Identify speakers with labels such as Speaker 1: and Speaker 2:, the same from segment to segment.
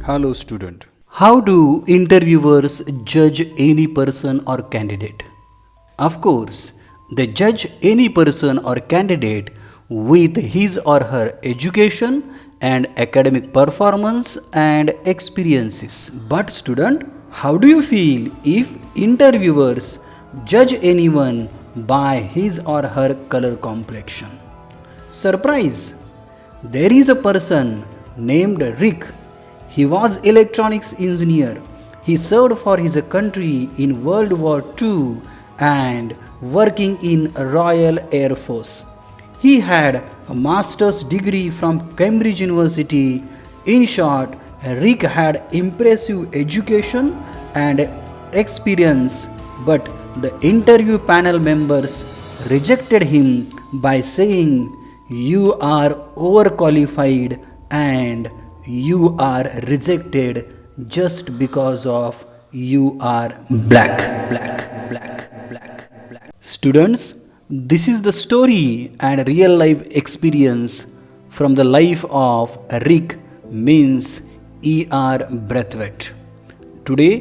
Speaker 1: Hello, student.
Speaker 2: How do interviewers judge any person or candidate? Of course, they judge any person or candidate with his or her education and academic performance and experiences. But, student, how do you feel if interviewers judge anyone by his or her color complexion? Surprise! There is a person named Rick. He was electronics engineer. He served for his country in World War II and working in Royal Air Force. He had a master's degree from Cambridge University. In short, Rick had impressive education and experience, but the interview panel members rejected him by saying, "You are overqualified and you are rejected just because of you are black. Students, this is the story and real life experience from the life of Rick means E.R. Braithwaite. Today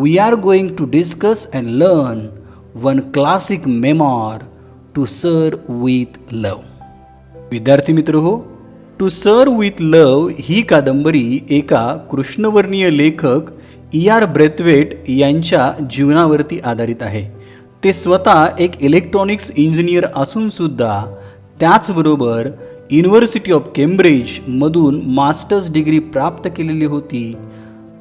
Speaker 2: we are going to discuss and learn one classic memoir, To Serve with Love. विद्यार्थी मित्र हो, to sir with love ही कादंबरी एका कृष्णवर्णीय लेखक E.R. Braithwaite यांच्या जीवनावरती आधारित आहे. ते स्वतः एक इलेक्ट्रॉनिक्स इंजिनियर असूनसुद्धा त्याचबरोबर युनिव्हर्सिटी ऑफ केम्ब्रिजमधून मास्टर्स डिग्री प्राप्त केलेली होती.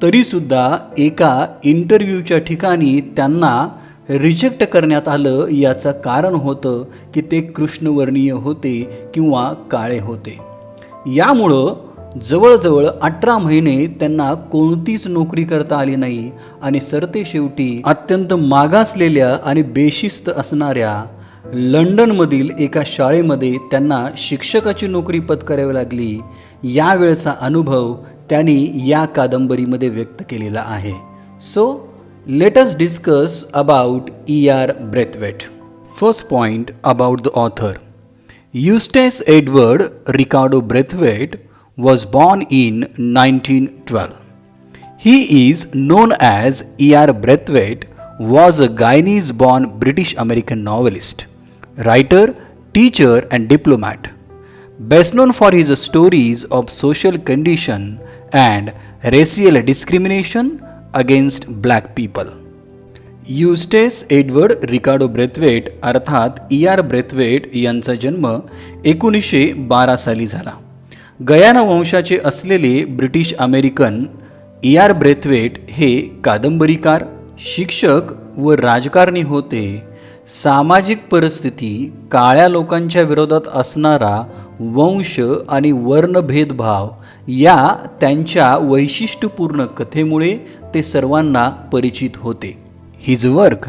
Speaker 2: तरीसुद्धा एका इंटरव्ह्यूच्या ठिकाणी त्यांना रिजेक्ट करण्यात आलं. याचं कारण होतं की ते कृष्णवर्णीय होते किंवा काळे होते. यामुळं जवळजवळ 18 महिने त्यांना कोणतीच नोकरी करता आली नाही आणि सरतेशेवटी अत्यंत मागासलेल्या आणि बेशिस्त असणाऱ्या लंडनमधील एका शाळेमध्ये त्यांना शिक्षकाची नोकरी पत्करावी लागली. यावेळचा अनुभव त्यांनी या कादंबरीमध्ये व्यक्त केलेला आहे. So let us discuss about E.R. Braithwaite. First point about the author. Eustace Edward Ricardo Braithwaite was born in 1912. He is known as E.R. Braithwaite, was a Guyanese-born British-American novelist, writer, teacher and diplomat. Best known for his stories of social condition and racial discrimination against black people. Eustace Edward Ricardo Braithwaite अर्थात E.R. Brathwaite यांचा जन्म 1912 साली झाला. Guyana वंशाचे असलेले British American E.R. Brathwaite हे कादंबरीकार, शिक्षक व राजकारणी होते. सामाजिक परिस्थिती, काळ्या लोकांच्या विरोधात असणारा वंश आणि वर्ण भेदभाव या त्यांच्या वैशिष्ट्यपूर्ण कथेमुळे ते सर्वांना परिचित होते. His work.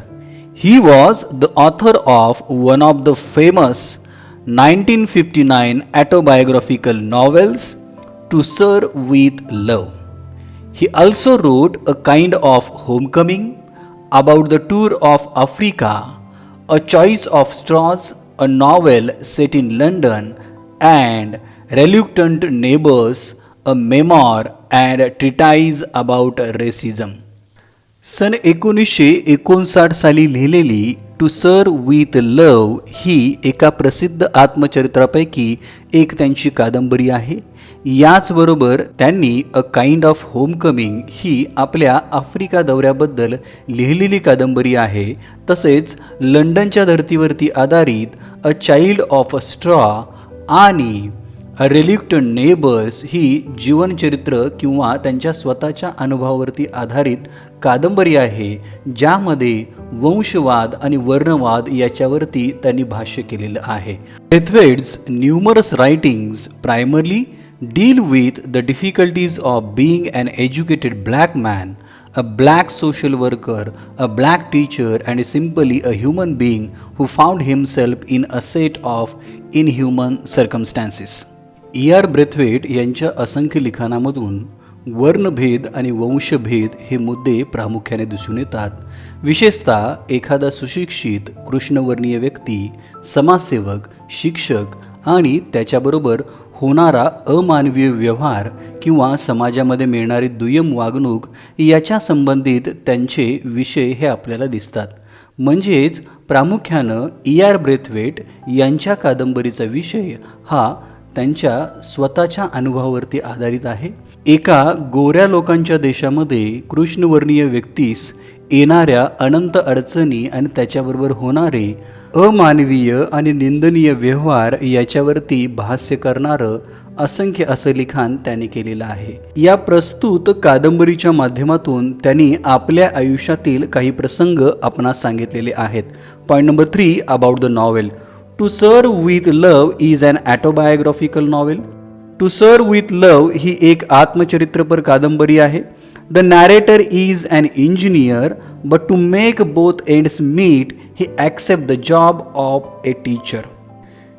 Speaker 2: He was the author of one of the famous 1959 autobiographical novels to sir with love. He also wrote a kind of homecoming, about the tour of Africa, a choice of straws, a novel set in London and reluctant neighbors, a memoir and treatise about racism. सन 1959 साली लिहिलेली to sir with love ही एका प्रसिद्ध आत्मचरित्रापैकी एक त्यांची कादंबरी आहे. याचबरोबर त्यांनी अ काइंड ऑफ होमकमिंग ही आपल्या आफ्रिका दौऱ्याबद्दल लिहिलेली कादंबरी आहे. तसेच लंडनच्या धर्तीवरती आधारित a child of a straw आणि रेल्युक्टंट नेबर्स ही जीवनचरित्र किंवा त्यांच्या स्वतःच्या अनुभवावरती आधारित कादंबरी आहे, ज्यामध्ये वंशवाद आणि वर्णवाद याच्यावरती त्यांनी भाष्य केलेलं आहे. Braithwaite's numerous writings primarily deal with the difficulties of being an educated black man, a black social worker, a black teacher, and simply a human being who found himself in a set of inhuman circumstances. E.R. Braithwaite यांच्या असंख्य लिखाणामधून वर्णभेद आणि वंशभेद हे मुद्दे प्रामुख्याने दिसून येतात. विशेषतः एखादा सुशिक्षित कृष्णवर्णीय व्यक्ती, समाजसेवक, शिक्षक आणि त्याच्याबरोबर होणारा अमानवीय व्यवहार किंवा समाजामध्ये मिळणारी दुय्यम वागणूक याच्या संबंधित त्यांचे विषय हे आपल्याला दिसतात. म्हणजेच प्रामुख्यानं E.R. ब्रेथवेट यांच्या कादंबरीचा विषय हा त्यांच्या स्वतःच्या अनुभवावरती आधारित आहे. एका गोऱ्या लोकांच्या देशामध्ये कृष्णवर्णीय व्यक्तीस येणाऱ्या अनंत अडचणी आणि त्याच्याबरोबर होणारे अमानवीय आणि निंदनीय व्यवहार याच्यावरती भाष्य करणारं असंख्य असं लिखाण त्यांनी केलेलं आहे. या प्रस्तुत कादंबरीच्या माध्यमातून त्यांनी आपल्या आयुष्यातील काही प्रसंग आपणास सांगितलेले आहेत. Point number 3 about the novel. To sir with love is an autobiographical novel. To sir with love ही एक आत्मचरित्रपर कादंबरी आहे. The narrator is an engineer but to make both ends meet he accept the job of a teacher.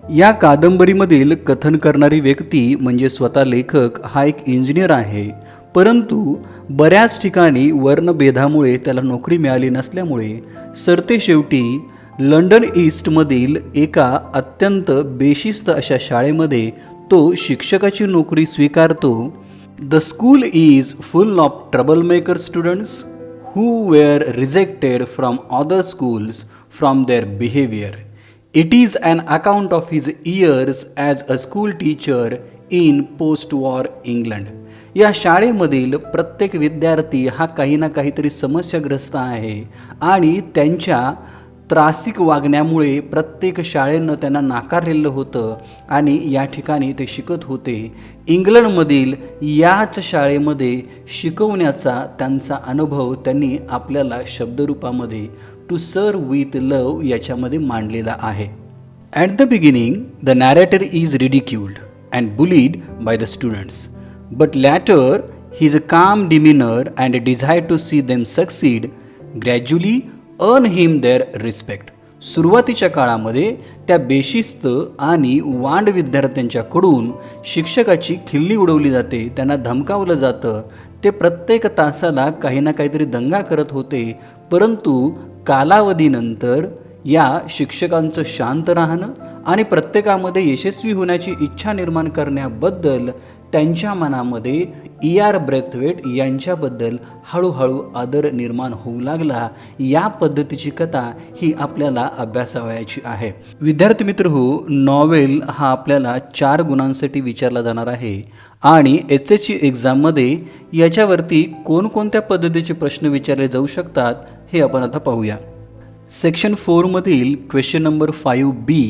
Speaker 2: या कादंबरीमधील कथन करणारी व्यक्ती म्हणजे स्वतः लेखक हा एक इंजिनियर आहे, परंतु बऱ्याच ठिकाणी वर्णभेदामुळे त्याला नोकरी मिळाली नसल्यामुळे सरतेशेवटी लंडन ईस्टमधील एका अत्यंत बेशिस्त अशा शाळेमध्ये तो शिक्षकाची नोकरी स्वीकारतो. The school is full of troublemaker students who were rejected from other schools from their behavior. It is an account of his years as a school teacher in post-war England. या शाळेमधील प्रत्येक विद्यार्थी हा काही ना काहीतरी समस्याग्रस्त आहे आणि त्यांच्या त्रासिक वागण्यामुळे प्रत्येक शाळेनं त्यांना नाकारलेलं होतं आणि या ठिकाणी ते शिकत होते. इंग्लंडमधील याच शाळेमध्ये शिकवण्याचा त्यांचा अनुभव त्यांनी आपल्याला शब्दरूपामध्ये टू सर्व विथ लव्ह याच्यामध्ये मांडलेला आहे. At the beginning the narrator is ridiculed and bullied by the students, but later his calm demeanour and desire to see them succeed gradually earn him their respect. सुरुवातीच्या काळामध्ये त्या बेशिस्त आणि वांड विद्यार्थ्यांच्याकडून शिक्षकाची खिल्ली उडवली जाते, त्यांना धमकावलं जातं. ते प्रत्येक तासाला काही ना काहीतरी दंगा करत होते, परंतु कालावधीनंतर या शिक्षकांचं शांत राहणं आणि प्रत्येकामध्ये यशस्वी होण्याची इच्छा निर्माण करण्याबद्दल त्यांच्या मनामध्ये E.R. ब्रेथवेट यांच्याबद्दल हळूहळू आदर निर्माण होऊ लागला. या पद्धतीची कथा ही आपल्याला अभ्यासावयाची आहे. विद्यार्थी मित्र हो, नॉवेल हा आपल्याला 4 गुणांसाठी विचारला जाणार आहे आणि SSC एक्झाममध्ये याच्यावरती कोणकोणत्या पद्धतीचे प्रश्न विचारले जाऊ शकतात हे आपण आता पाहूया. सेक्शन 4 मधील क्वेश्चन नंबर 5B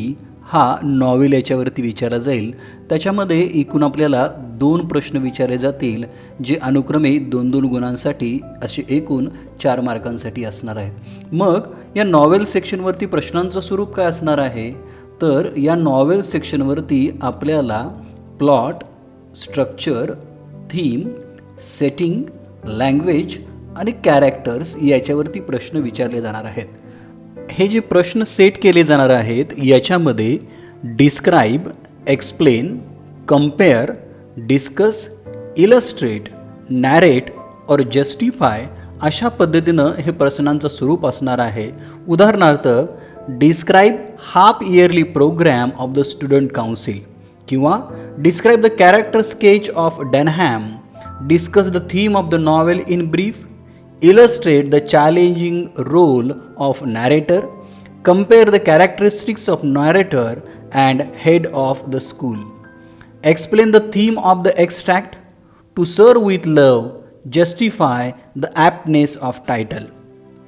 Speaker 2: हा नॉवेल याच्यावरती विचारला जाईल. त्याच्यामध्ये एकूण आपल्याला 2 प्रश्न विचारले जातील जे अनुक्रमे 2-2 गुणांसाठी असे एकूण 4 मार्कांसाठी असणार आहेत. मग या नॉवेल सेक्शनवरती प्रश्नांचं स्वरूप काय असणार आहे, तर या नॉवेल सेक्शनवरती आपल्याला plot, structure, theme, setting, language आणि कॅरेक्टर्स याच्यावरती प्रश्न विचारले जाणार आहेत. हे जे प्रश्न सेट केले जाणार आहेत याच्यामध्ये describe, explain, compare, discuss, illustrate, narrate और जस्टिफाय अशा पद्धतीनं हे प्रश्नांचं स्वरूप असणार आहे. उदाहरणार्थ describe half yearly programme of the student council किंवा describe the character sketch of Denham, discuss the theme of the novel in brief, illustrate the challenging role of narrator, compare the characteristics of narrator and head of the school, explain the theme of the extract, to serve with love, justify the aptness of title,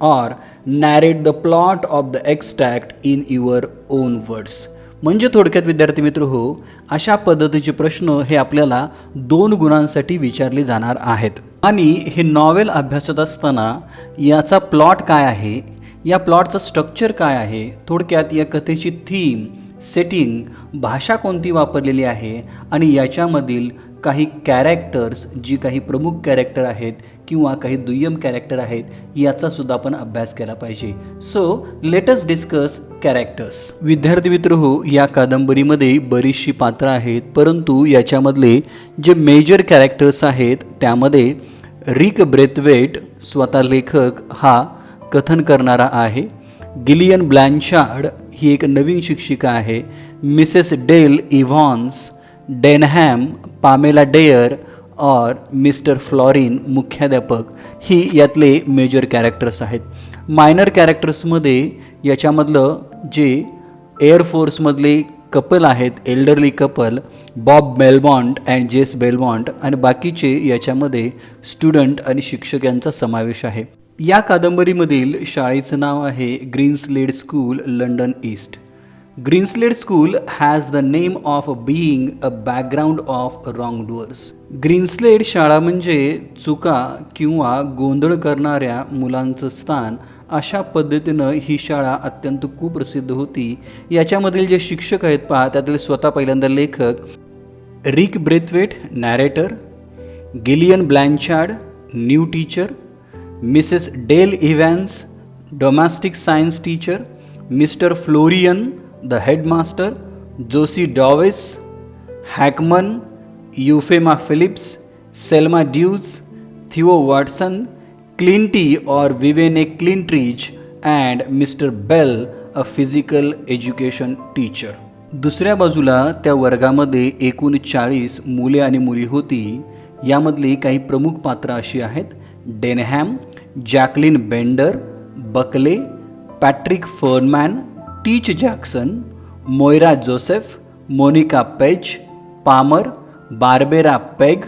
Speaker 2: or narrate the plot of the extract in your own words. म्हणजे थोडक्यात विद्यार्थी मित्र हो, अशा पद्धतीचे प्रश्न हे आपल्याला 2 गुणांसाठी विचारले जाणार आहेत. आणि हे नॉवेल अभ्यासत असताना याचा प्लॉट काय आहे, या प्लॉटचं स्ट्रक्चर काय आहे, थोडक्यात या कथेची थीम, सेटिंग, भाषा कोणती वापरलेली आहे आणि याच्यामधील काही कॅरेक्टर्स, जी काही प्रमुख कॅरेक्टर आहेत किंवा काही दुय्यम कॅरेक्टर आहेत याचासुद्धा आपण अभ्यास केला पाहिजे. So let us discuss characters. विद्यार्थी मित्र हो, या कादंबरीमध्ये बरीचशी पात्रं आहेत, परंतु याच्यामधले जे मेजर कॅरेक्टर्स आहेत त्यामध्ये रिक ब्रेथवेट स्वतः लेखक हा कथन करणारा आहे. गिलियन ब्लॅन्शार्ड ही एक नवीन शिक्षिका आहे. मिसेस डेल इव्हॉन्स डेनहॅम, पामेला डेयर और मिस्टर फ्लॉरिन मुख्याध्यापक ही यातले मेजर कॅरेक्टर्स आहेत. मायनर कॅरेक्टर्समध्ये याच्यामधलं जे एअरफोर्समधले कपल आहेत, एल्डरली कपल बॉब बेलमॉन्ट अँड जेस बेलमॉन्ट, आणि बाकीचे याच्यामध्ये स्टुडंट आणि शिक्षक यांचा समावेश आहे. या कादंबरीमधील शाळेचं नाव आहे Greenslade school, London East. Greenslade school has the name of being a background of wrongdoers. ग्रीनस्लेड शाळा म्हणजे चुका किंवा गोंधळ करणाऱ्या मुलांचं स्थान, अशा पद्धतीनं ही शाळा अत्यंत कुप्रसिद्ध होती. याच्यामधील जे शिक्षक आहेत पहा, त्यातील स्वतः पहिल्यांदा लेखक Rick Braithwaite narrator, Gillian Blanchard new teacher, Mrs Dale Evans domestic science teacher, Mr Florian the headmaster, Josy Dawes, Hackman, Euphemia Phillips, Selma Dewes, Theo Watson, Clinty और Vivienne Clintridge and Mr Bell a physical education teacher. दुसऱ्या बाजूला त्या वर्गामध्ये एकूण 40 मुले आणि मुली होती. यामधली काही प्रमुख पात्र अशी आहेत: Denham, Jacqueline Bender, Buckley, Patrick Fernman, Tich Jackson, Moira Joseph, Monica Page, Palmer, Barbara Pegg,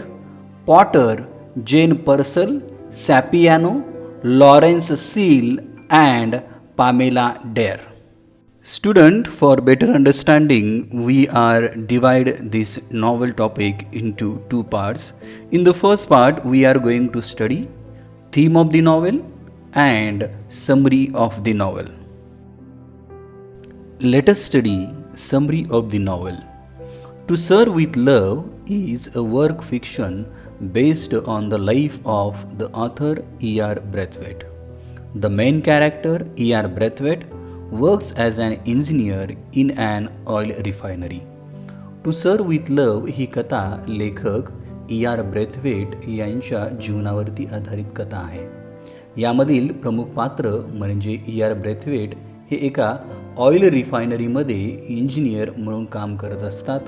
Speaker 2: Potter, Jane Purcell, Sapiano, Lawrence Seale and Pamela Dare. Student, for better understanding, we are divide this novel topic into two parts. In the first part, we are going to study theme of the novel and summary of the novel. Let us study summary of the novel. To Serve with Love is a work fiction based on the life of the author E.R. Braithwaite. The main character E.R. Braithwaite works as an engineer in an oil refinery. To Serve with Love ही कथा लेखक E.R. Braithwaite यांच्या जीवनावरती आधारित कथा आहे. यामधील प्रमुख पात्र म्हणजे E.R. ब्रेथवेट हे एका ऑइल रिफायनरीमध्ये इंजिनियर म्हणून काम करत असतात.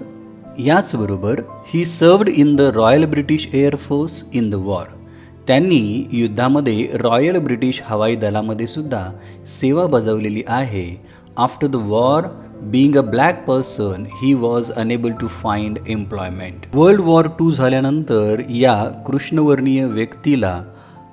Speaker 2: याचबरोबर ही served in the royal British air force in the war. त्यांनी युद्धामध्ये रॉयल ब्रिटिश हवाई दलामध्ये सुद्धा सेवा बजावलेली आहे. After the war, being a black person, he was unable to find employment. World war II झाल्यानंतर या कृष्णवर्णीय व्यक्तीला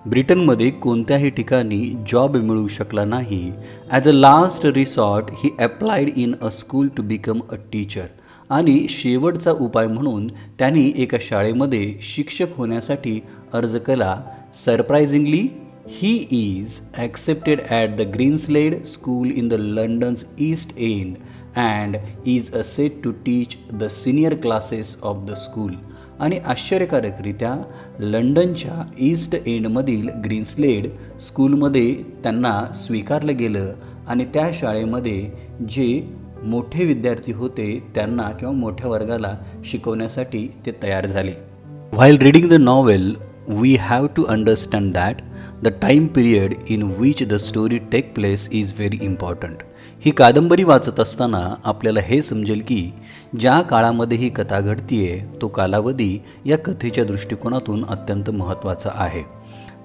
Speaker 2: ब्रिटनमध्ये कोणत्याही ठिकाणी जॉब मिळू शकला नाही. As a last resort he applied in a school to become a teacher. आणि शेवटचा उपाय म्हणून त्यांनी एका शाळेमध्ये शिक्षक होण्यासाठी अर्ज केला. Surprisingly he is accepted at the Greenslade school in the London's East End and is a set to teach the senior classes of the school. आणि आश्चर्यकारकरित्या लंडनच्या ईस्ट एंडमधील ग्रीनस्लेड स्कूलमध्ये त्यांना स्वीकारलं गेलं आणि त्या शाळेमध्ये जे मोठे विद्यार्थी होते त्यांना किंवा मोठ्या वर्गाला शिकवण्यासाठी ते तयार झाले. While reading the novel we have to understand that the time period in which the story take place is very important. ही कादंबरी वाचत असताना आपल्याला हे समजेल की ज्या काळामध्ये ही कथा घडतीये तो कालावधी या कथेच्या दृष्टिकोनातून अत्यंत महत्त्वाचा आहे.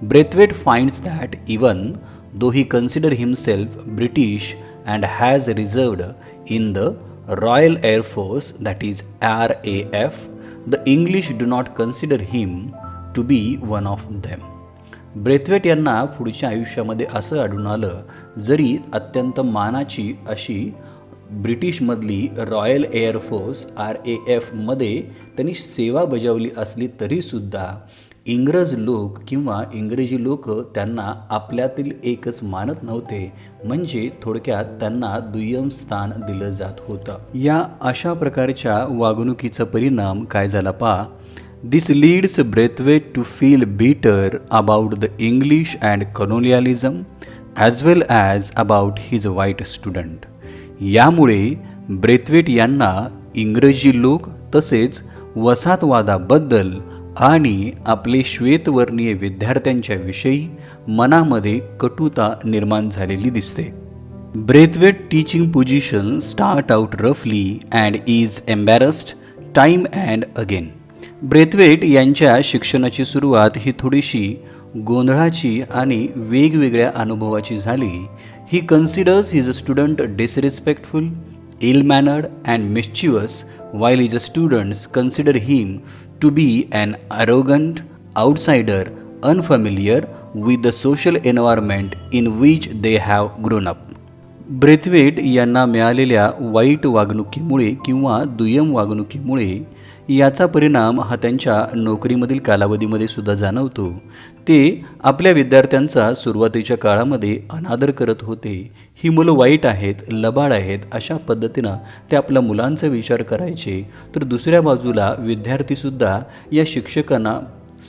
Speaker 2: Braithwaite finds that even though he consider himself British and has reserved in the Royal Air Force, that is RAF, the English do not consider him to be one of them. Braithwaite यांना पुढच्या आयुष्यामध्ये असं आढळून आलं, जरी अत्यंत मानाची अशी ब्रिटिशमधली रॉयल एअरफोर्स RAFमध्ये त्यांनी सेवा बजावली असली तरीसुद्धा इंग्रज लोक किंवा इंग्रजी लोक त्यांना आपल्यातील एकच मानत नव्हते. म्हणजे थोडक्यात त्यांना दुय्यम स्थान दिलं जात होतं. या अशा प्रकारच्या वागणुकीचा परिणाम काय झाला पहा. This leads Braithwaite to feel bitter about the English and colonialism as well as about his white student. यामुळे ब्रेथवेट यांना इंग्रजी लोक तसेच वसाहतवादाबद्दल आणि आपले श्वेतवर्णीय विद्यार्थ्यांच्या विषयी मनामध्ये कटुता निर्माण झालेली दिसते. Braithwaite teaching position start out रफली and is embarrassed time and again. ब्रेथवेट यांच्या शिक्षणाची सुरुवात ही थोडीशी गोंधळाची आणि वेगवेगळ्या अनुभवाची झाली. He considers his student disrespectful, ill-mannered and mischievous, while his students consider him to be an arrogant outsider unfamiliar with the social environment in which they have grown up. Braithwaite यांना मिळालेल्या वाईट वागणुकीमुळे किंवा दुय्यम वागणुकीमुळे याचा परिणाम हा त्यांच्या नोकरीमधील कालावधीमध्ये सुद्धा जाणवतो. ते आपल्या विद्यार्थ्यांचा सुरुवातीच्या काळामध्ये अनादर करत होते. ही मुलं वाईट आहेत, लबाड आहेत, अशा पद्धतीनं ते आपल्या मुलांचा विचार करायचे. तर दुसऱ्या बाजूला विद्यार्थीसुद्धा या शिक्षकांना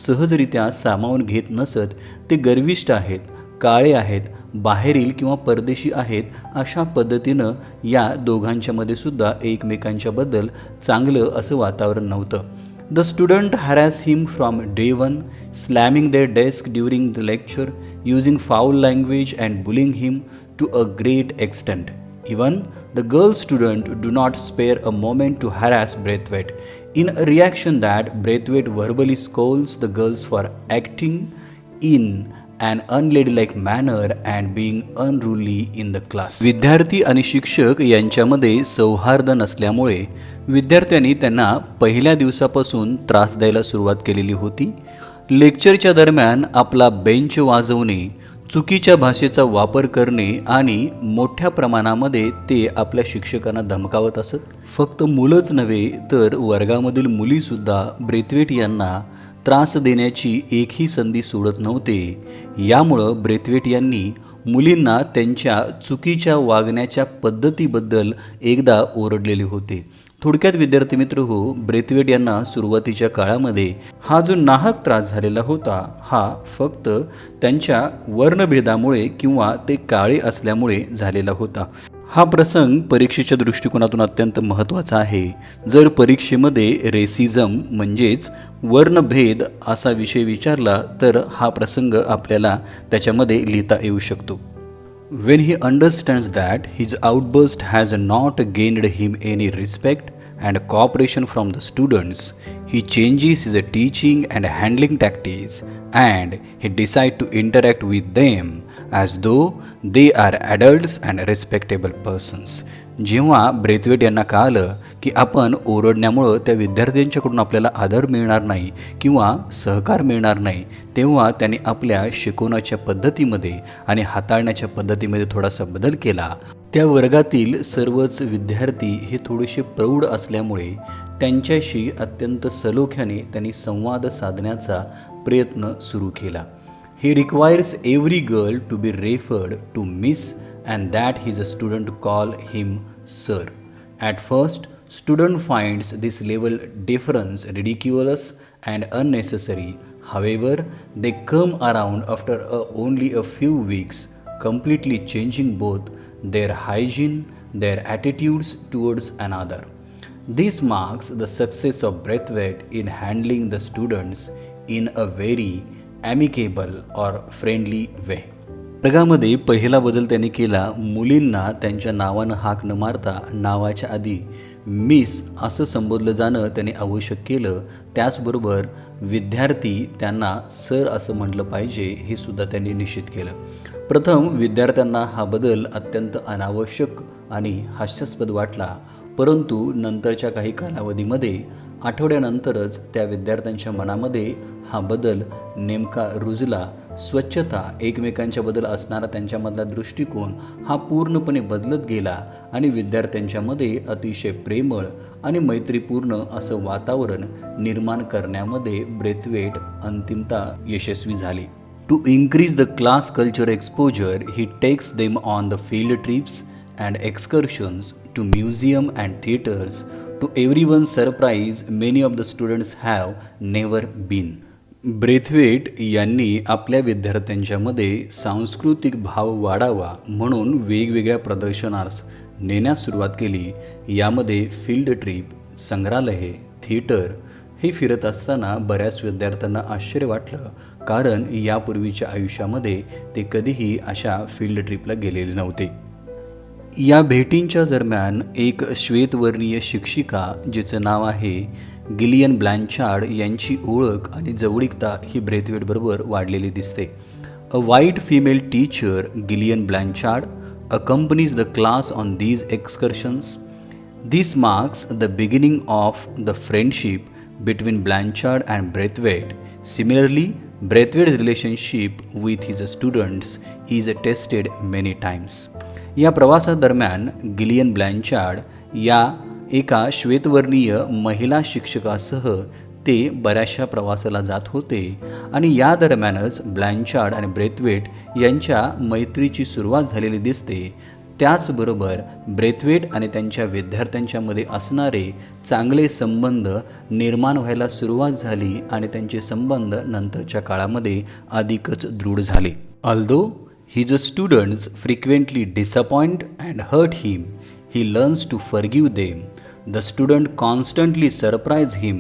Speaker 2: सहजरित्या सामावून घेत नसत. ते गर्विष्ठ आहेत, काळे आहेत, बाहेरील किंवा परदेशी आहेत, अशा पद्धतीनं या दोघांच्यामध्ये सुद्धा एकमेकांच्याबद्दल चांगलं असं वातावरण नव्हतं. The student harass him from day one, slamming their desk during the lecture, using foul language and bullying him to a great extent. Even the girl student do not spare a moment to harass Braithwaite. In a reaction that Braithwaite verbally scolds the girls for acting in an unladylike manner and being unruly in the class. विद्यार्थी आणि शिक्षक यांच्यामध्ये सौहार्द नसल्यामुळे विद्यार्थ्यांनी त्यांना पहिल्या दिवसापासून त्रास द्यायला सुरुवात केलेली होती. लेक्चरच्या दरम्यान आपला बेंच वाजवणे, चुकीच्या भाषेचा वापर करणे आणि मोठ्या प्रमाणामध्ये ते आपल्या शिक्षकांना धमकावत असत. फक्त मुलंच नव्हे तर वर्गामधील मुलीसुद्धा ब्रेथवेट यांना त्रास देण्याची एकही संधी सोडत नव्हते. यामुळं ब्रेथवेट यांनी मुलींना त्यांच्या चुकीच्या वागण्याच्या पद्धतीबद्दल एकदा ओरडलेले होते. थोडक्यात विद्यार्थी मित्र हो, ब्रेथवेट यांना सुरुवातीच्या काळामध्ये हा जो नाहक त्रास झालेला होता हा फक्त त्यांच्या वर्णभेदामुळे किंवा ते काळे असल्यामुळे झालेला होता. हा प्रसंग परीक्षेच्या दृष्टिकोनातून अत्यंत महत्त्वाचा आहे. जर परीक्षेमध्ये रेसिझम म्हणजेच वर्णभेद असा विषय विचारला तर हा प्रसंग आपल्याला त्याच्यामध्ये लिहिता येऊ शकतो. When he understands that his outburst has not gained him any respect and cooperation from the students, he changes his teaching and handling tactics and he decides to interact with them as though they are adults and respectable persons. जेव्हा Brathwaite यांना कळालं की आपण ओरडण्यामुळं त्या विद्यार्थ्यांच्याकडून आपल्याला आदर मिळणार नाही किंवा सहकार मिळणार नाही, तेव्हा त्यांनी आपल्या शिकवण्याच्या पद्धतीमध्ये आणि हाताळण्याच्या पद्धतीमध्ये थोडासा बदल केला. त्या वर्गातील सर्वच विद्यार्थी हे थोडेसे प्रौढ असल्यामुळे त्यांच्याशी अत्यंत सलोख्याने त्यांनी संवाद साधण्याचा प्रयत्न सुरू केला. He requires every girl to be referred to Miss and that his student call him sir. At first, student finds this level difference ridiculous and unnecessary. However, they come around after only a few weeks, completely changing both their hygiene, their attitudes towards another. This marks the success of Braithwaite in handling the students in a very amicable or friendly way. वर्गामध्ये पहिला बदल त्यांनी केला. मुलींना त्यांच्या नावानं हाक न मारता नावाच्या आधी मिस असं संबोधलं जाणं त्यांनी आवश्यक केलं. त्याचबरोबर विद्यार्थी त्यांना सर असं म्हटलं पाहिजे हे सुद्धा त्यांनी निश्चित केलं. प्रथम विद्यार्थ्यांना हा बदल अत्यंत अनावश्यक आणि हास्यास्पद वाटला, परंतु नंतरच्या काही कालावधीमध्ये आठवड्यानंतरच त्या विद्यार्थ्यांच्या मनामध्ये हा बदल नेमका रुजला. स्वच्छता, एकमेकांच्याबद्दल असणारा त्यांच्यामधला दृष्टिकोन हा पूर्णपणे बदलत गेला आणि विद्यार्थ्यांच्यामध्ये अतिशय प्रेमळ आणि मैत्रीपूर्ण असं वातावरण निर्माण करण्यामध्ये ब्रेथवेट अंतिमतः यशस्वी झाले. To increase the class culture exposure he takes them on the field trips and excursions to museum and theatres. To everyone's surprise many of the students have never been. Braithwaite यांनी आपल्या विद्यार्थ्यांच्यामध्ये सांस्कृतिक भाव वाढावा म्हणून वेगवेगळ्या प्रदर्शनास नेण्यास सुरुवात केली. यामध्ये फील्ड ट्रिप, संग्रहालये, थिएटर हे फिरत असताना बऱ्याच विद्यार्थ्यांना आश्चर्य वाटलं, कारण यापूर्वीच्या आयुष्यामध्ये ते कधीही अशा फील्ड ट्रिपला गेलेले नव्हते. या भेटींच्या दरम्यान एक श्वेतवर्णीय शिक्षिका जिचं नाव आहे गिलियन ब्लँचार्ड यांची ओळख आणि जवळीकता ही ब्रेथवेटबरोबर वाढलेली दिसते. A white female teacher Gillian Blanchard accompanies the class on these excursions. This marks the beginning of the friendship between Blanchard and Braithwaite. Similarly, Braithwaite's relationship with his students is tested many times. या प्रवासादरम्यान Gillian ब्लँचार्ड या एका श्वेतवर्णीय महिला शिक्षकासह ते बऱ्याचशा प्रवासाला जात होते आणि या दरम्यानच ब्लँचार्ड आणि ब्रेथवेट यांच्या मैत्रीची सुरुवात झालेली दिसते. त्याचबरोबर ब्रेथवेट आणि त्यांच्या विद्यार्थ्यांच्यामध्ये असणारे चांगले संबंध निर्माण व्हायला सुरुवात झाली आणि त्यांचे संबंध नंतरच्या काळामध्ये अधिकच दृढ झाले. Although his students frequently disappoint and hurt him, he learns to forgive them. The student constantly surprise him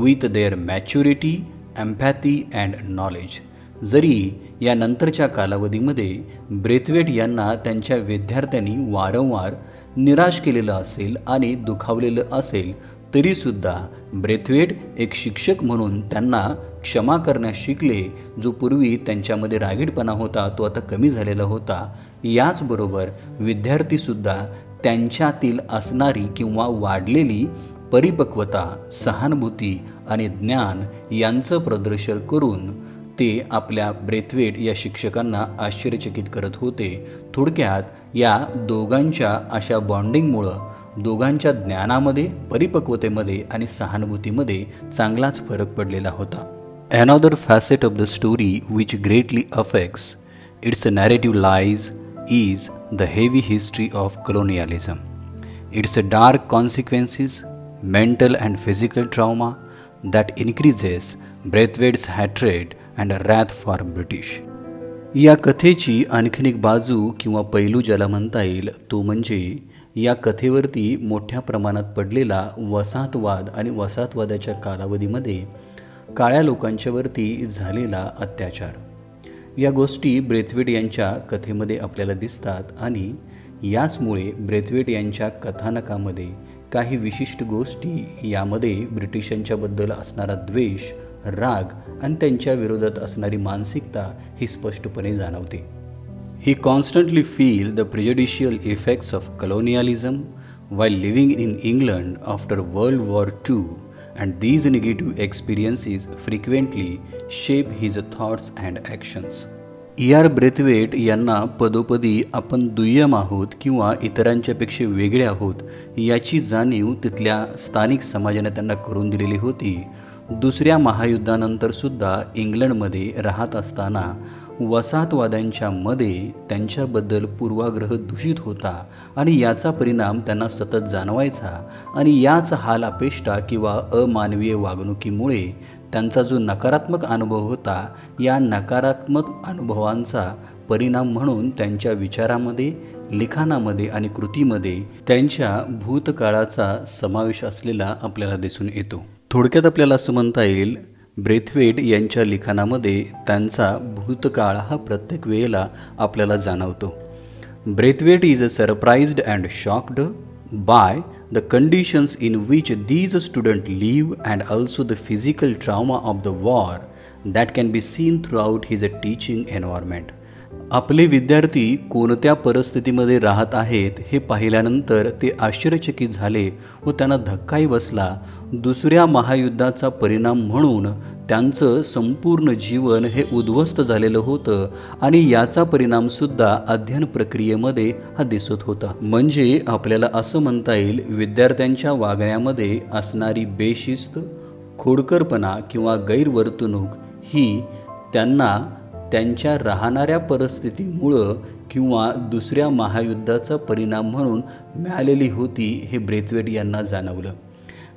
Speaker 2: with their maturity, empathy and knowledge. जरी या नंतरच्या कालावधीमध्ये ब्रेथवेट यांना त्यांच्या विद्यार्थ्यांनी वारंवार निराश केलेलं असेल आणि दुखावलेलं असेल तरीसुद्धा ब्रेथवेट एक शिक्षक म्हणून त्यांना क्षमा करण्यास शिकले. जो पूर्वी त्यांच्यामध्ये रागीटपणा होता तो आता कमी झालेला होता. याचबरोबर विद्यार्थीसुद्धा त्यांच्यातील असणारी किंवा वाढलेली परिपक्वता, सहानुभूती आणि ज्ञान यांचं प्रदर्शन करून ते आपल्या ब्रेथवेट या शिक्षकांना आश्चर्यचकित करत होते. थोडक्यात या दोघांच्या अशा बॉन्डिंगमुळं दोघांच्या ज्ञानामध्ये, परिपक्वतेमध्ये आणि सहानुभूतीमध्ये चांगलाच फरक पडलेला होता. Another facet of the story which greatly affects its narrative lies is the heavy history of colonialism. Its dark consequences, mental and physical trauma that increases Braithwaite's hatred and wrath for British. या कथेची आणखीन एक बाजू किंवा पैलू ज्याला म्हणता येईल तो म्हणजे या कथेवरती मोठ्या प्रमाणात पडलेला वसाहतवाद आणि वसाहतवादाच्या कालावधीमध्ये काळ्या लोकांच्यावरती झालेला अत्याचार. या गोष्टी ब्रेथवेट यांच्या कथेमध्ये आपल्याला दिसतात आणि याचमुळे ब्रेथवेट यांच्या कथानकामध्ये काही विशिष्ट गोष्टी यामध्ये ब्रिटिशांच्याबद्दल असणारा द्वेष, राग आणि त्यांच्या विरोधात असणारी मानसिकता ही स्पष्टपणे जाणवते. He constantly feels the prejudicial effects of colonialism while living in England after World War II, and these negative experiences frequently shape his thoughts and actions. Braithwaite यांना पदोपदी आपण दुय्यम आहोत किंवा इतरांच्यापेक्षा वेगळे आहोत याची जाणीव तिथल्या स्थानिक समाजाने त्यांना करून दिलेली होती. दुसऱ्या महायुद्धानंतरसुद्धा इंग्लंडमध्ये राहत असताना वसाहतवाद्यांच्या मध्ये त्यांच्याबद्दल पूर्वाग्रह दूषित होता आणि याचा परिणाम त्यांना सतत जाणवायचा आणि याच हाल अपेष्टा किंवा अमानवीय वागणुकीमुळे त्यांचा जो नकारात्मक अनुभव होता या नकारात्मक अनुभवांचा परिणाम म्हणून त्यांच्या विचारामध्ये, लिखाणामध्ये आणि कृतीमध्ये त्यांच्या भूतकाळाचा समावेश असलेला आपल्याला दिसून येतो. थोडक्यात आपल्याला असं म्हणता येईल ब्रेथवेट यांच्या लिखाणामध्ये त्यांचा भूतकाळ हा प्रत्येक वेळेला आपल्याला जाणवतो. Braithwaite is surprised and shocked by the conditions in which these students live and also the physical trauma of the war that can be seen throughout his teaching environment. आपले विद्यार्थी कोणत्या परिस्थितीमध्ये राहत आहेत हे पाहिल्यानंतर ते आश्चर्यचकित झाले व त्यांना धक्काही बसला. दुसऱ्या महायुद्धाचा परिणाम म्हणून त्यांचं संपूर्ण जीवन हे उद्ध्वस्त झालेलं होतं आणि याचा परिणामसुद्धा अध्ययन प्रक्रियेमध्ये हा दिसत होता. म्हणजे आपल्याला असं म्हणता येईल विद्यार्थ्यांच्या वागण्यामध्ये असणारी बेशिस्त, खोडकरपणा किंवा गैरवर्तणूक ही त्यांना त्यांच्या राहणाऱ्या परिस्थितीमुळं किंवा दुसऱ्या महायुद्धाचा परिणाम म्हणून मिळालेली होती हे ब्रेथवेट यांना जाणवलं.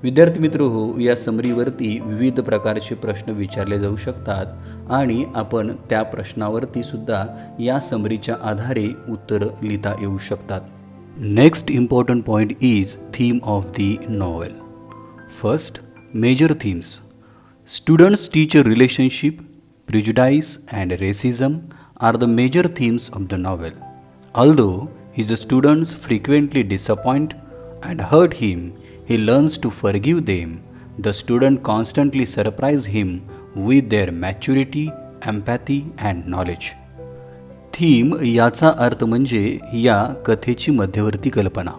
Speaker 2: विद्यार्थी मित्र हो, या समरीवरती विविध प्रकारचे प्रश्न विचारले जाऊ शकतात आणि आपण त्या प्रश्नावरती सुद्धा या समरीच्या आधारे उत्तर लिहिता येऊ शकतात. Next important point is theme of the novel. First, major themes. Students teacher relationship, prejudice and racism are the major themes of the novel. Although His students frequently disappoint and hurt him. He learns to forgive them. The student constantly surprise him with their maturity, empathy and knowledge. Theme याचा अर्थ म्हणजे या कथेची मध्यवर्ती कल्पना.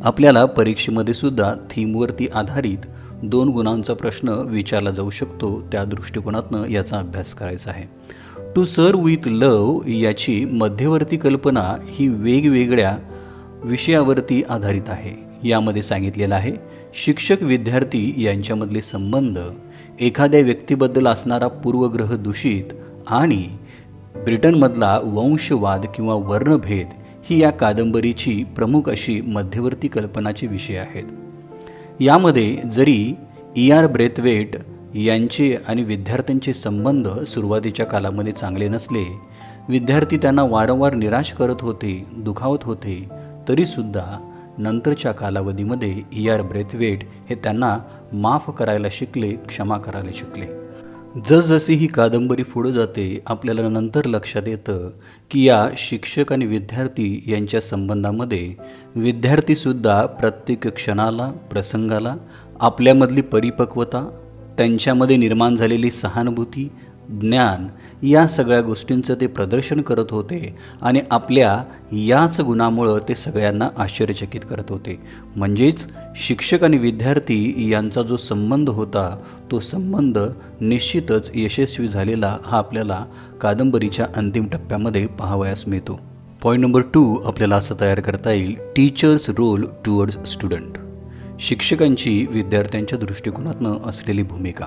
Speaker 2: आपल्याला परीक्षेमध्ये सुद्धा थीमवरती आधारित 2 गुणांचा प्रश्न विचारला जाऊ शकतो. त्या दृष्टिकोनातनं याचा अभ्यास करायचा आहे. टू सर्व विथ लव याची मध्यवर्ती कल्पना ही वेगवेगळ्या विषयावरती आधारित आहे. यामध्ये सांगितलेलं आहे शिक्षक विद्यार्थी यांच्यामधले संबंध, एखाद्या व्यक्तीबद्दल असणारा पूर्वग्रह दूषित आणि ब्रिटनमधला वंशवाद किंवा वर्णभेद ही या कादंबरीची प्रमुख अशी मध्यवर्ती कल्पनाचे विषय आहेत. यामध्ये जरी E.R. ब्रेथवेट यांचे आणि विद्यार्थ्यांचे संबंध सुरुवातीच्या कालामध्ये चांगले नसले, विद्यार्थी त्यांना वारंवार निराश करत होते, दुखावत होते, तरीसुद्धा नंतरच्या कालावधीमध्ये E.R. ब्रेथवेट हे त्यांना माफ करायला शिकले, क्षमा करायला शिकले. जसजशी ही कादंबरी पुढे जाते आपल्याला नंतर लक्षात येतं की या शिक्षक आणि विद्यार्थी यांच्या संबंधामध्ये विद्यार्थीसुद्धा प्रत्येक क्षणाला, प्रसंगाला आपल्यामधली परिपक्वता, त्यांच्यामध्ये निर्माण झालेली सहानुभूती, ज्ञान या सगळ्या गोष्टींचं ते प्रदर्शन करत होते आणि आपल्या याच गुणामुळं ते सगळ्यांना आश्चर्यचकित करत होते. म्हणजेच शिक्षक आणि विद्यार्थी यांचा जो संबंध होता तो संबंध निश्चितच यशस्वी झालेला हा आपल्याला कादंबरीच्या अंतिम टप्प्यामध्ये पाहावयास मिळतो. पॉईंट नंबर 2 आपल्याला असं तयार करता येईल, टीचर्स रोल टुवर्ड्स स्टुडंट. शिक्षकांची विद्यार्थ्यांच्या दृष्टिकोनातनं असलेली भूमिका.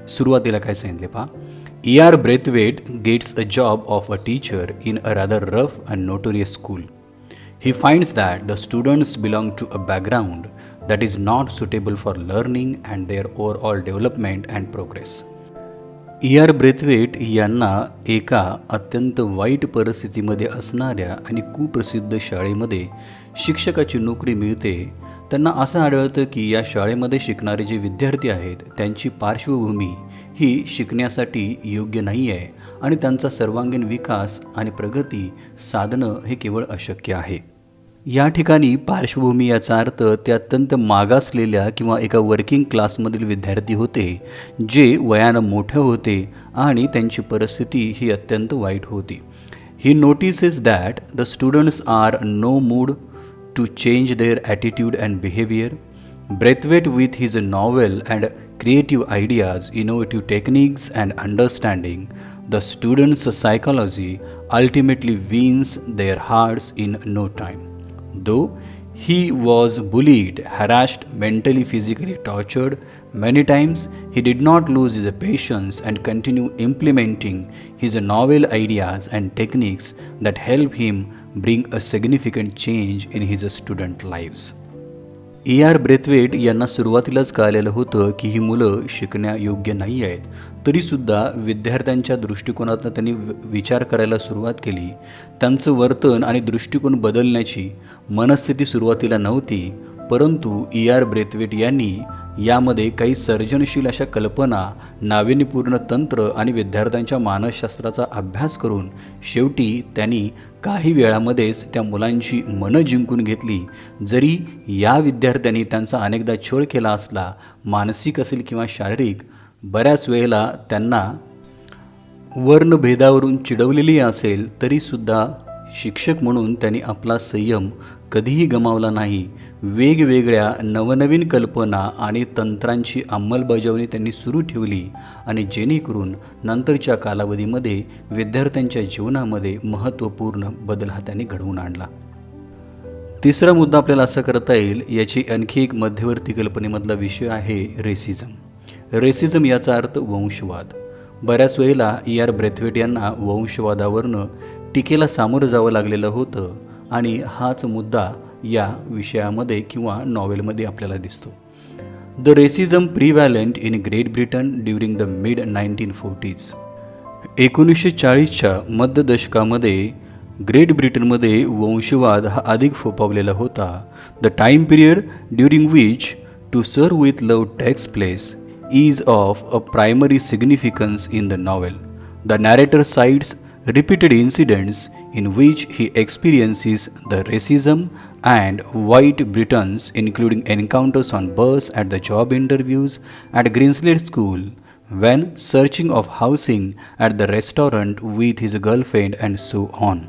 Speaker 2: सुरुवातीला काय सांगितले पहा, E.R. Braithwaite gets a job of a teacher in a rather rough and notorious school. He finds that the students belong to a background that is not suitable for learning and their overall development and progress. E.R. Braithwaite यांना एका अत्यंत वाईट परिस्थितीमध्ये असणाऱ्या आणि कुप्रसिद्ध शाळेमध्ये शिक्षकाची नोकरी मिळते. त्यांना असं आढळतं की या शाळेमध्ये शिकणारे जे विद्यार्थी आहेत त्यांची पार्श्वभूमी ही शिकण्यासाठी योग्य नाही आहे आणि त्यांचा सर्वांगीण विकास आणि प्रगती साधणं हे केवळ अशक्य आहे. या ठिकाणी पार्श्वभूमी याचा अर्थ ते अत्यंत मागासलेल्या किंवा एका वर्किंग क्लासमधील विद्यार्थी होते जे वयानं मोठे होते आणि त्यांची परिस्थिती ही अत्यंत वाईट होती. He notices that the students are no mood to change their attitude and behavior. Braithwaite, with his novel and creative ideas, innovative techniques and understanding the students' psychology, ultimately wins their hearts in no time. Though he was bullied, harassed, mentally, physically tortured many times, he did not lose his patience and continue implementing his novel ideas and techniques that help him bring a significant change in his student lives. E.R. Braithwaite यांना सुरुवातीलाच कळलेलं होतं की ही मुलं शिकण्यायोग्य नाही आहेत, तरीसुद्धा विद्यार्थ्यांच्या दृष्टिकोनातून त्यांनी विचार करायला सुरुवात केली. त्यांचं वर्तन आणि दृष्टिकोन बदलण्याची मनस्थिती सुरुवातीला नव्हती, परंतु E.R. ब्रेथवेट यांनी यामध्ये काही सर्जनशील अशा कल्पना, नाविन्यपूर्ण तंत्र आणि विद्यार्थ्यांच्या मानसशास्त्राचा अभ्यास करून शेवटी त्यांनी काही वेळामध्येच त्या मुलांची मनं जिंकून घेतली. जरी या विद्यार्थ्यांनी त्यांचा अनेकदा छळ केला असला, मानसिक असेल किंवा शारीरिक, बऱ्याच वेळेला त्यांना वर्णभेदावरून चिडवलेली असेल, तरीसुद्धा शिक्षक म्हणून त्यांनी आपला संयम कधीही गमावला नाही. वेगवेगळ्या नवनवीन कल्पना आणि तंत्रांची अंमलबजावणी त्यांनी सुरू ठेवली आणि जेणेकरून नंतरच्या कालावधीमध्ये विद्यार्थ्यांच्या जीवनामध्ये महत्त्वपूर्ण बदल हा त्यांनी घडवून आणला. तिसरा मुद्दा आपल्याला असा करता येईल, याची आणखी एक मध्यवर्ती कल्पनेमधला विषय आहे रेसिझम. रेसिझम याचा अर्थ वंशवाद. बऱ्याच वेळेला E.R. ब्रेथवेट यांना वंशवादावरनं टीकेला सामोरं जावं लागलेलं होतं आणि हाच मुद्दा या विषयामध्ये किंवा नॉवेलमध्ये आपल्याला दिसतो. The racism prevalent in Great Britain during the mid 1940s. 1940च्या मध्य दशकामध्ये ग्रेट ब्रिटनमध्ये वंशवाद हा अधिक फोफावलेला होता. The time period during which to sir with love takes place is of a primary significance in the novel. The narrator cites repeated incidents in which he experiences the racism and white Britons, including encounters on bus, at the job interviews at Greenslade School, when searching of housing, at the restaurant with his girlfriend, and so on.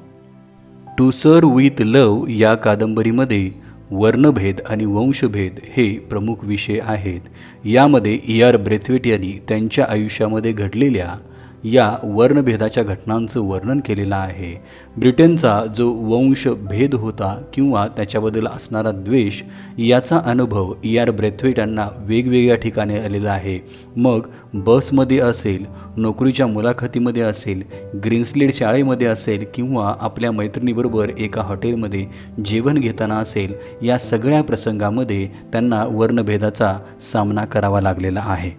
Speaker 2: To sir with love या कादंबरीमध्ये वर्णभेद आणि वंशभेद हे प्रमुख विषय आहेत. यामध्ये R Braithwaite यांनी त्यांच्या आयुष्यामध्ये घडलेल्या या वर्णभेदाच्या घटनांचं वर्णन केलेलं आहे. ब्रिटनचा जो वंशभेद होता किंवा त्याच्याबद्दल असणारा द्वेष याचा अनुभव आर ब्रेथवेट यांना वेगवेगळ्या ठिकाणी आलेला आहे. मग बसमध्ये असेल, नोकरीच्या मुलाखतीमध्ये असेल, ग्रीन्सलेड शाळेमध्ये असेल किंवा आपल्या मैत्रिणीबरोबर एका हॉटेलमध्ये जेवण घेताना असेल, या सगळ्या प्रसंगामध्ये त्यांना वर्णभेदाचा सामना करावा लागलेला आहे.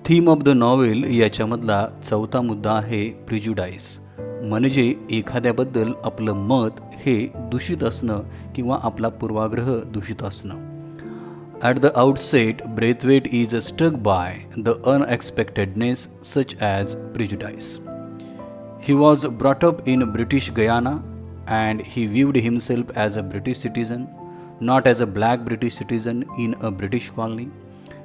Speaker 2: थीम ऑफ द नॉवेल याच्यामधला चौथा मुद्दा आहे प्रिज्युडाइस, म्हणजे एखाद्याबद्दल आपलं मत हे दूषित असणं किंवा आपला पूर्वाग्रह दूषित असणं. At the outset Braithwaite is struck by the unexpectedness such as prejudice. He was brought up in British Guyana and he viewed himself as a British citizen, not as a black British citizen in a British colony.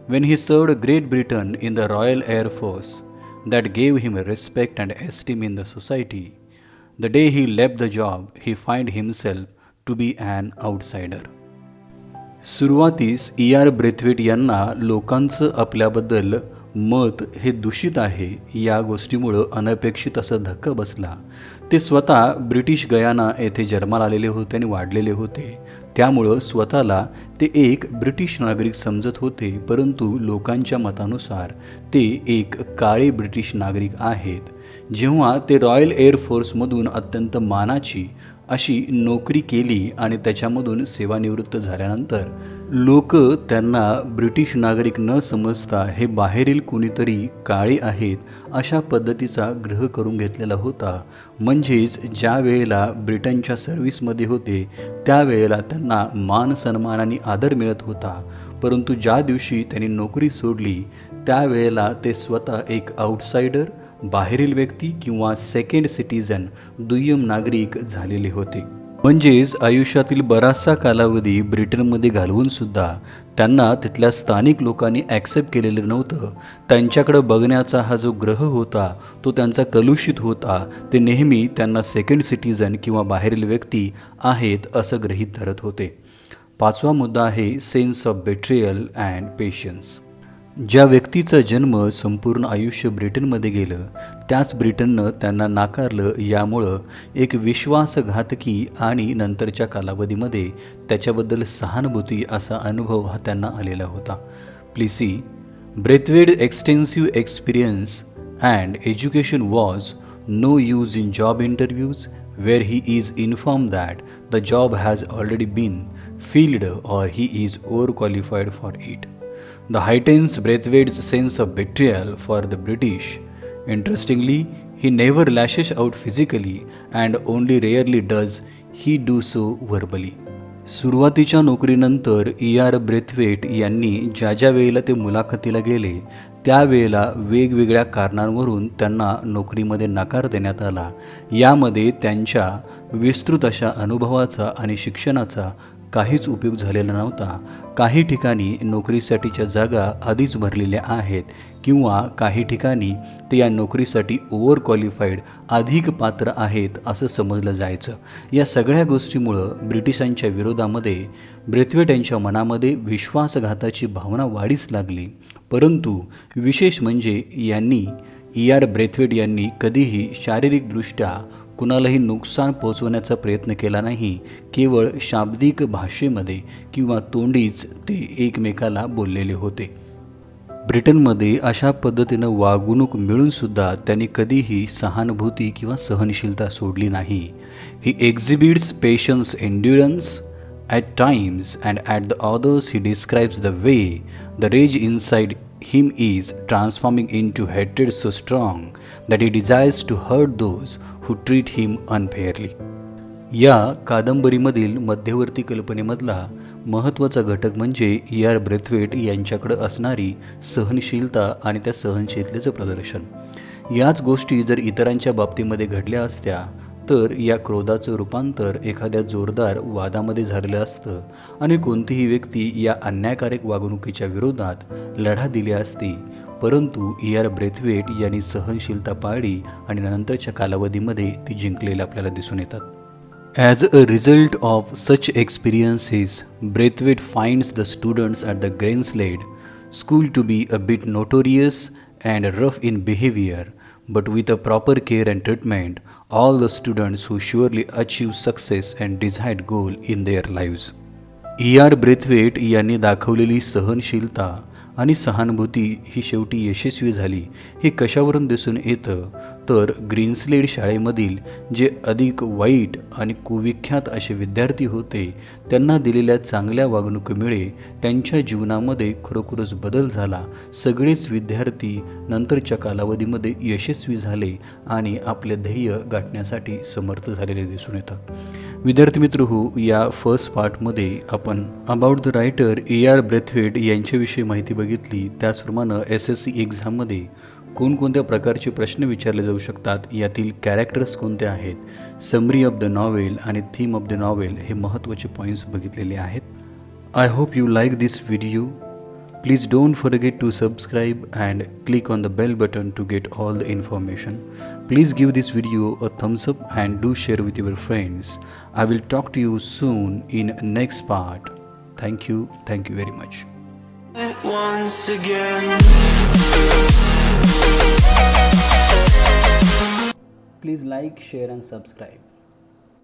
Speaker 2: When he served Great Britain in the Royal Air Force, that gave him respect and esteem in the society. The day he left the job, he found himself to be an outsider. सुरुवातीस R Braithwaite यांना लोकांचं आपल्याबद्दल मत हे दूषित आहे या गोष्टीमुळं अनपेक्षित असा धक्का बसला. ते स्वतः ब्रिटिश गयाना येथे जन्माला आलेले होते आणि वाढलेले होते, त्यामुळं स्वतःला ते एक ब्रिटिश नागरिक समजत होते, परंतु लोकांच्या मतानुसार ते एक काळे ब्रिटिश नागरिक आहेत. जेव्हा ते रॉयल एअरफोर्समधून अत्यंत मानाची अशी नोकरी केली आणि त्याच्यामधून सेवानिवृत्त झाल्यानंतर लोक त्यांना ब्रिटिश नागरिक न समजता हे बाहेरील कुणीतरी काळे आहेत अशा पद्धतीचा ग्रह करून घेतलेला होता. म्हणजेच ज्या वेळेला ब्रिटनच्या सर्व्हिसमध्ये होते त्यावेळेला त्यांना मान सन्मान आणि आदर मिळत होता, परंतु ज्या दिवशी त्यांनी नोकरी सोडली त्यावेळेला ते स्वतः एक आउटसाइडर, बाहेरील व्यक्ती किंवा सेकंड सिटीजन, दुय्यम नागरिक झालेले होते. म्हणजेच आयुष्यातील बराचसा कालावधी ब्रिटनमध्ये घालवून सुद्धा त्यांना तिथल्या स्थानिक लोकांनी ॲक्सेप्ट केलेलं नव्हतं. त्यांच्याकडं बघण्याचा हा जो ग्रह होता तो त्यांचा कलुषित होता. ते नेहमी त्यांना सेकंड सिटीजन किंवा बाहेरील व्यक्ती आहेत असं गृहीत धरत होते. पाचवा मुद्दा आहे सेन्स ऑफ बेट्रियल अँड पेशन्स. ज्या व्यक्तीचा जन्म संपूर्ण आयुष्य ब्रिटनमध्ये गेलं त्याच ब्रिटननं त्यांना नाकारलं. यामुळं एक विश्वासघातकी आणि नंतरच्या कालावधीमध्ये त्याच्याबद्दल सहानुभूती असा अनुभव हा त्यांना आलेला होता. Please see, Braithwaite extensive experience and education was no use in job interviews where he is informed that the job has already been filled or he is overqualified for it. The heightens Braithwaite's sense of betrayal for the British. Interestingly, he never lashes out physically and only rarely does he do so verbally. सुरुवातीच्या नोकरीनंतर R Braithwaite यांनी ज्या ज्या वेळेला ते मुलाखतीला गेले त्यावेळेला वेगवेगळ्या कारणांवरून त्यांना नोकरीमध्ये नकार देण्यात आला. यामध्ये त्यांच्या विस्तृत अशा अनुभवाचा आणि शिक्षणाचा काहीच उपयोग झालेला नव्हता. काही ठिकाणी नोकरीसाठीच्या जागा आधीच भरलेल्या आहेत किंवा काही ठिकाणी ते या नोकरीसाठी ओव्हर क्वालिफाईड, अधिक पात्र आहेत असं समजलं जायचं. या सगळ्या गोष्टीमुळं ब्रिटिशांच्या विरोधामध्ये ब्रेथवेट यांच्या मनामध्ये विश्वासघाताची भावना वाढीस लागली. परंतु विशेष म्हणजे आर ब्रेथवेट यांनी कधीही शारीरिकदृष्ट्या कुणालाही नुकसान पोचवण्याचा प्रयत्न केला नाही. केवळ शाब्दिक भाषेमध्ये किंवा तोंडीच ते एकमेकाला बोललेले होते. ब्रिटनमध्ये अशा पद्धतीनं वागणूक मिळूनसुद्धा त्यांनी कधीही सहानुभूती किंवा सहनशीलता सोडली नाही. He exhibits patience, endurance at times, and at the others he describes the way the rage inside him is transforming into hatred so strong that he desires to hurt those who treat him unfairly. या कादंबरीमधील मध्यवर्ती कल्पनेमधला महत्त्वाचा घटक म्हणजे R Braithwaite यांच्याकडे असणारी सहनशीलता आणि त्या सहनशीलतेचं प्रदर्शन. याच गोष्टी जर इतरांच्या बाबतीमध्ये घडल्या असत्या तर या क्रोधाचं रूपांतर एखाद्या जोरदार वादामध्ये झालेलं असतं आणि कोणतीही व्यक्ती या अन्यायकारक वागणुकीच्या विरोधात लढा दिली असती, परंतु E.R. ब्रेथवेट यांनी सहनशीलता पाळली आणि नंतरच्या कालावधीमध्ये ती जिंकलेली आपल्याला दिसून येतात. As a result of such experiences, Braithwaite finds the students at the Granslade School to be a bit notorious and rough in behavior, but with a proper care and treatment, all the students who surely achieve success and desired goal in their lives. E.R. Braithwaite यांनी दाखवलेली सहनशीलता आणि सहानुभूती ही शेवटी यशस्वी झाली. हे कशावरून दिसून येतं तर ग्रीन्सलेड शाळेमधील जे अधिक वाईट आणि कुविख्यात असे विद्यार्थी होते, त्यांना दिलेल्या चांगल्या वागणुकीमुळे त्यांच्या जीवनामध्ये खरोखरच बदल झाला. सगळेच विद्यार्थी नंतरच्या कालावधीमध्ये यशस्वी झाले आणि आपले ध्येय गाठण्यासाठी समर्थ झालेले दिसून येतात. विद्यार्थी मित्र हो, या फर्स्ट पार्टमध्ये आपण about the writer E.R. Brathwaite यांच्याविषयी माहिती बघितली. त्याचप्रमाणे SSC एक्झाममध्ये कोणकोणत्या प्रकारचे प्रश्न विचारले जाऊ शकतात, यातील कॅरेक्टर्स कोणते आहेत, समरी ऑफ द नॉवेल आणि थीम ऑफ द नॉवेल हे महत्त्वाचे पॉईंट्स बघितलेले आहेत. I hope you like this video. Please don't forget to subscribe and click on the bell button to get all the information. Please give this video a thumbs up and do share with your friends. I will talk to you soon in next part. Thank you very much.
Speaker 1: Once again.
Speaker 2: Please like, share and subscribe.